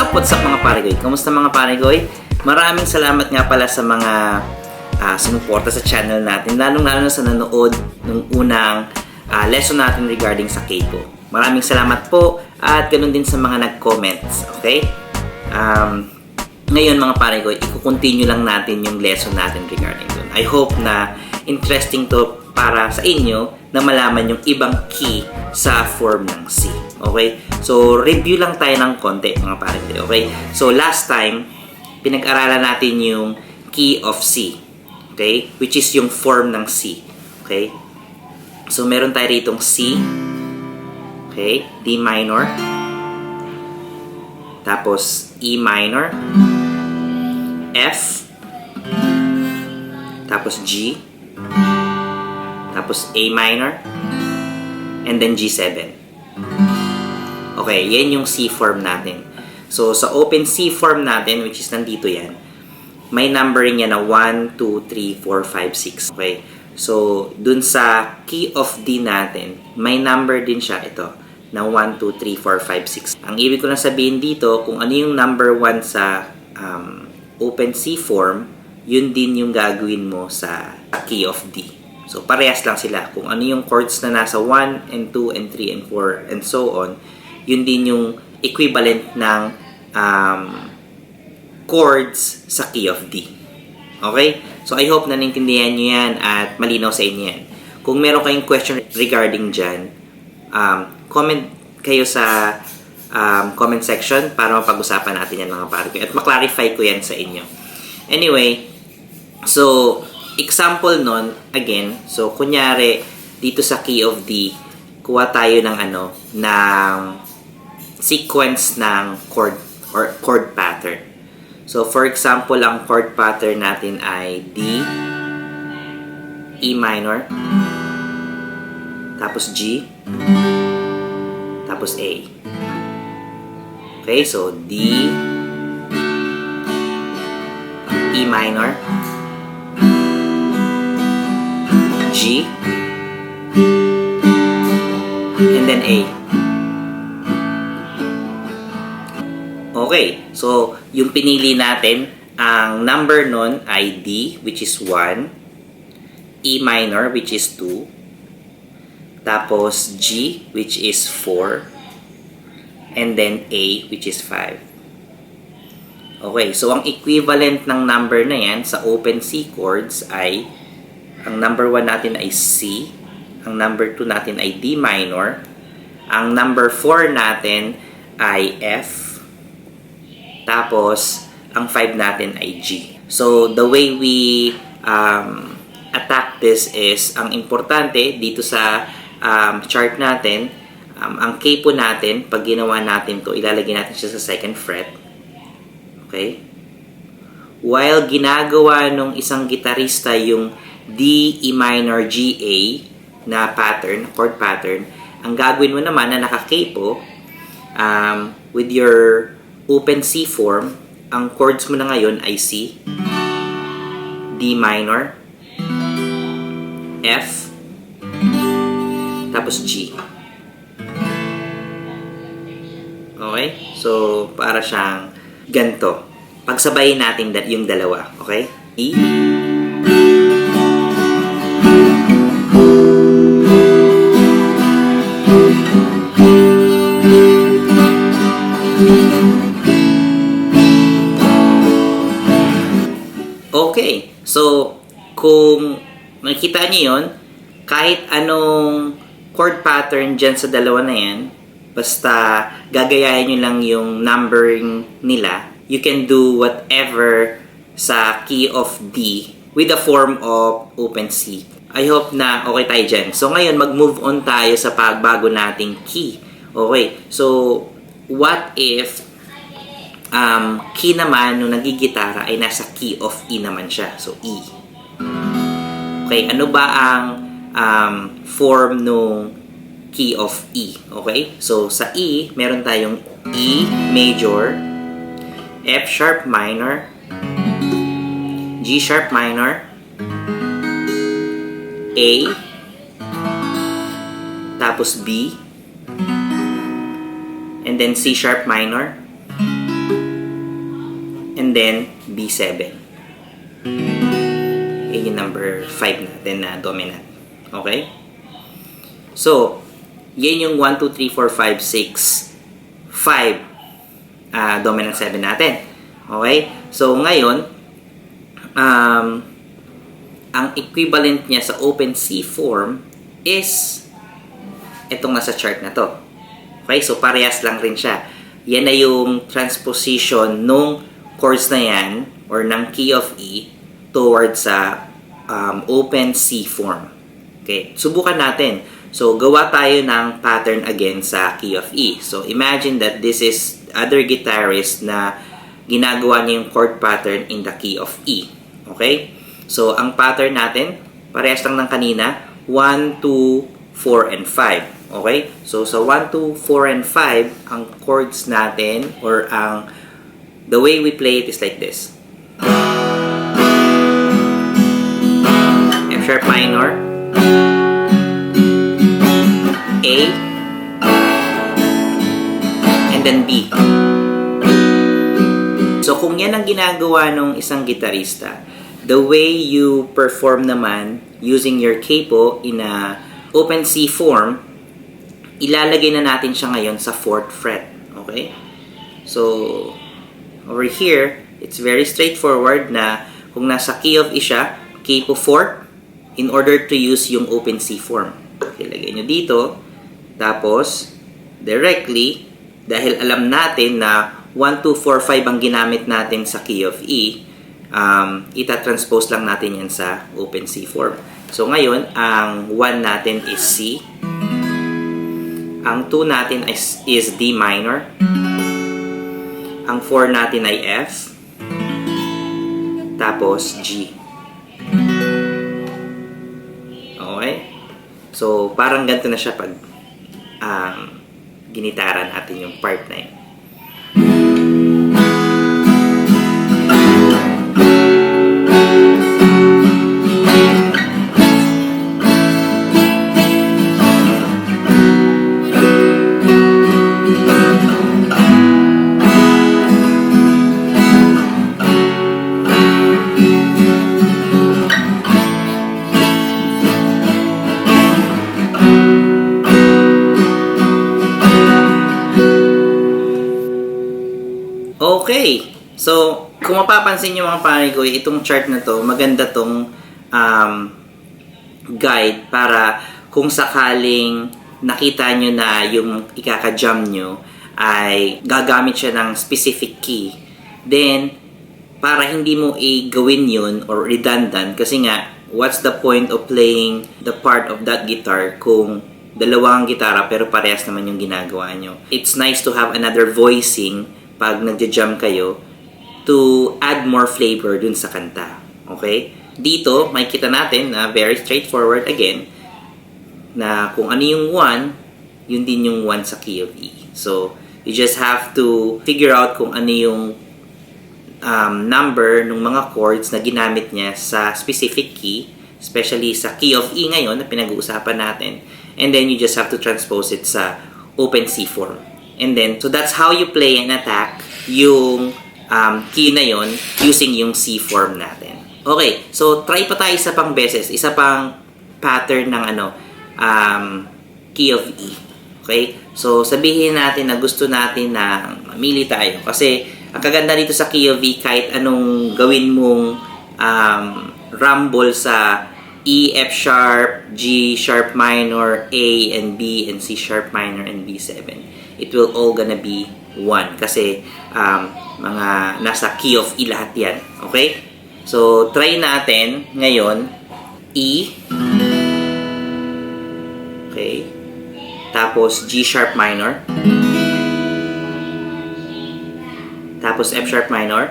What's up mga parigoy? Kamusta mga parigoy? Maraming salamat nga pala sa mga sumuporta sa channel natin, lalong-lalo na sa nanood ng unang lesson natin regarding sa CAPO. Maraming salamat po at ganoon din sa mga nag-comments, okay? Ngayon mga parigoy, i-continue lang natin yung lesson natin regarding dun. I hope na interesting to para sa inyo na malaman yung ibang key sa form ng C. Okay? So, review lang tayo ng konti mga parigoy. Okay? So, last time, pinag-aralan natin yung key of C. Okay? Which is yung form ng C. Okay? So, meron tayo ritong C. Okay? D minor. Tapos, E minor. F. Tapos, G. Tapos, A minor. And then, G7. Okay, yan yung C form natin. So, sa open C form natin, which is nandito yan, may numbering yan na 1, 2, 3, 4, 5, 6. Okay? So, dun sa key of D natin, may number din siya ito, na 1, 2, 3, 4, 5, 6. Ang ibig ko na sabihin dito, kung ano yung number 1 sa open C form, yun din yung gagawin mo sa key of D. So, parehas lang sila. Kung ano yung chords na nasa 1, and 2, and 3, and 4, and so on, yun din yung equivalent ng chords sa key of D. Okay? So, I hope na naintindihan nyo yan at malinaw sa inyo yan. Kung meron kayong question regarding dyan, comment kayo sa comment section para mapag-usapan natin yan mga pare ko. At maklarify ko yan sa inyo. Anyway, so, example nun, again, so, kunyari, dito sa key of D, kuha tayo ng ng sequence ng chord or chord pattern. So, for example, ang chord pattern natin ay D, E minor, tapos G, tapos A. Okay, so D, E minor, G, and then A. Okay, so yung pinili natin, ang number nun ay D, which is 1, E minor, which is 2, tapos G, which is 4, and then A, which is 5. Okay, so ang equivalent ng number na yan sa open C chords ay, ang number 1 natin ay C, ang number 2 natin ay D minor, ang number 4 natin ay F, tapos, ang 5 natin ay G. So, the way we attack this is, ang importante dito sa chart natin, ang CAPO natin, pag ginawa natin to, ilalagay natin siya sa 2nd fret. Okay? While ginagawa nung isang gitarista yung D, E minor, G, A na pattern, chord pattern, ang gagawin mo naman na naka-CAPO, with your open C form, ang chords mo na ngayon ay C, D minor, F, tapos G. Okay? So, para siyang ganito. Pagsabayin natin yung dalawa. Okay? E, okay, so kung makikita niyo yon, kahit anong chord pattern dyan sa dalawa na yan, basta gagayahin nyo lang yung numbering nila, you can do whatever sa key of D with the form of open C. I hope na okay tayo dyan. So ngayon, mag-move on tayo sa pagbago nating key. Okay, so what if key naman nung nagigitara ay nasa key of E naman siya. So, E. Okay, ano ba ang form nung key of E? Okay, so sa E, meron tayong E major, F sharp minor, G sharp minor, A, tapos B, and then C sharp minor, then B7. Yun yung number 5 natin na dominant. Okay? So, yan yung 1, 2, 3, 4, 5, 6, 5 dominant 7 natin. Okay? So, ngayon, ang equivalent niya sa open C form is itong nasa chart na to. Okay? So, parehas lang rin siya. Yan na yung transposition nung chords na yan or ng key of E towards sa open C form. Okay? Subukan natin. So, gawa tayo ng pattern again sa key of E. So, imagine that this is other guitarist na ginagawa niya yung chord pattern in the key of E. Okay? So, ang pattern natin, parehas lang ng kanina, 1, 2, 4, and 5. Okay? So, sa 1, 2, 4, and 5, ang chords natin, or the way we play it is like this. F sharp minor, A, and then B. So, kung yan ang ginagawa ng isang gitarista, the way you perform naman using your CAPO in a open C form, ilalagay na natin siya ngayon sa 4th fret. Okay? So, over here, it's very straightforward na kung nasa key of E siya, CAPO 4th, in order to use yung open C form. Ilagay nyo dito. Tapos, directly, dahil alam natin na 1, 2, 4, 5 ang ginamit natin sa key of E, itatranspose lang natin yan sa open C form. So, ngayon, ang 1 natin is C. Ang 2 natin is D minor. Ang 4 natin ay F. Tapos, G. Okay? So, parang ganito na siya pag ginitaran natin yung part na yun. Okay. So, kung mapapansin nyo mga panay ko, itong chart na to, maganda tong guide para kung sakaling nakita nyo na yung ikaka-jam nyo ay gagamit siya ng specific key. Then, para hindi mo i-gawin yun or redundant, kasi nga, what's the point of playing the part of that guitar kung dalawang gitara pero parehas naman yung ginagawa nyo. It's nice to have another voicing pag nagja-jam kayo to add more flavor dun sa kanta. Okay? Dito, makikita natin na very straightforward again na kung ano yung 1, yun din yung 1 sa key of E. So, you just have to figure out kung ano yung number ng mga chords na ginamit niya sa specific key, especially sa key of E ngayon na pinag-uusapan natin. And then, you just have to transpose it sa open C form. And then, so that's how you play and attack yung key na yon using yung C form natin. Okay, so try pa tayo isa pang beses, isa pang pattern ng key of E. Okay, so sabihin natin na gusto natin na mamili tayo. Kasi ang kaganda dito sa key of E, kahit anong gawin mong rumble sa E, F sharp, G sharp minor, A and B, and C sharp minor and B7. It will all gonna be 1 kasi mga nasa key of E lahat yan. Okay? So, try natin ngayon E. Okay. Tapos G sharp minor. Tapos F sharp minor.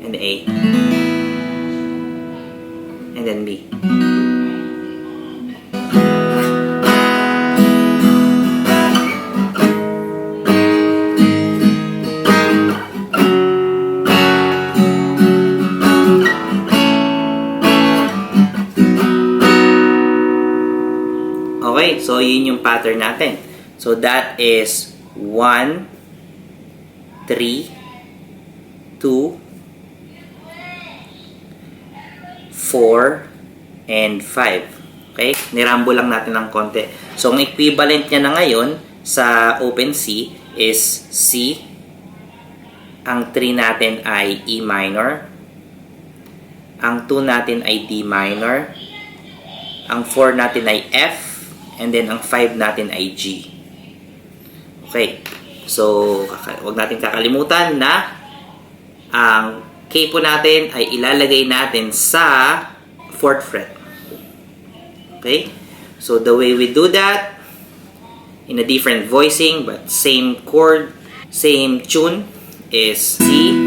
And A. And then B. Okay, so yun yung pattern natin. So that is 1, 3, 2, 4, and 5. Okay? Nirambo lang natin ng konti. So, ang equivalent niya na ngayon sa open C is C. Ang 3 natin ay E minor. Ang 2 natin ay D minor. Ang 4 natin ay F. And then, ang 5 natin ay G. Okay. So, huwag natin kakalimutan na ang CAPO natin ay ilalagay natin sa 4th fret. Okay? So, the way we do that, in a different voicing, but same chord, same tune, is C,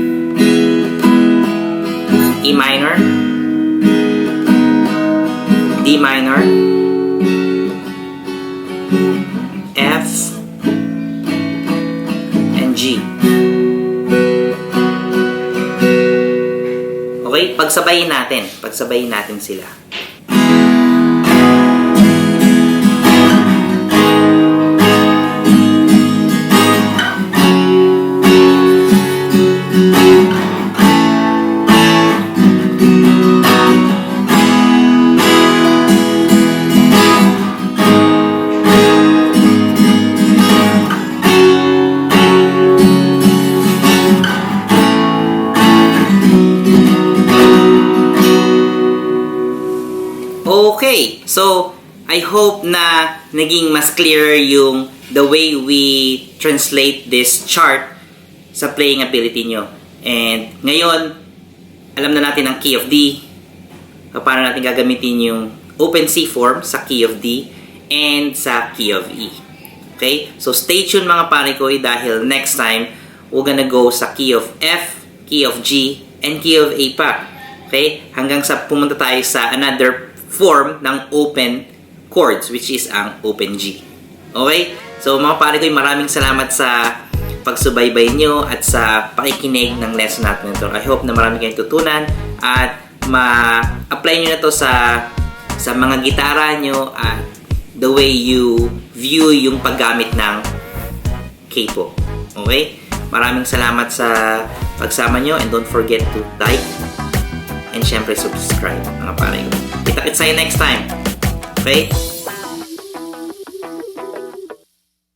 E minor, D minor, F, and G. Okay? Pagsabayin natin sila. Okay, so I hope na naging mas clear yung the way we translate this chart sa playing ability nyo. And ngayon, alam na natin ang key of D, paano natin gagamitin yung open C form sa key of D and sa key of E. Okay, so stay tuned mga pare ko dahil next time, we're gonna go sa key of F, key of G, and key of A pa. Okay, hanggang sa pumunta tayo sa another form ng open chords, which is ang open G. Okay? So mga pare ko, maraming salamat sa pagsubaybay nyo at sa pakikinig ng lesson natin ito. I hope na marami kayong tutunan at ma-apply nyo na to sa mga gitara nyo at the way you view yung paggamit ng CAPO. Okay? Maraming salamat sa pagsama nyo and don't forget to like and syempre subscribe mga pare ko. Kita-kits tayo next time. Okay?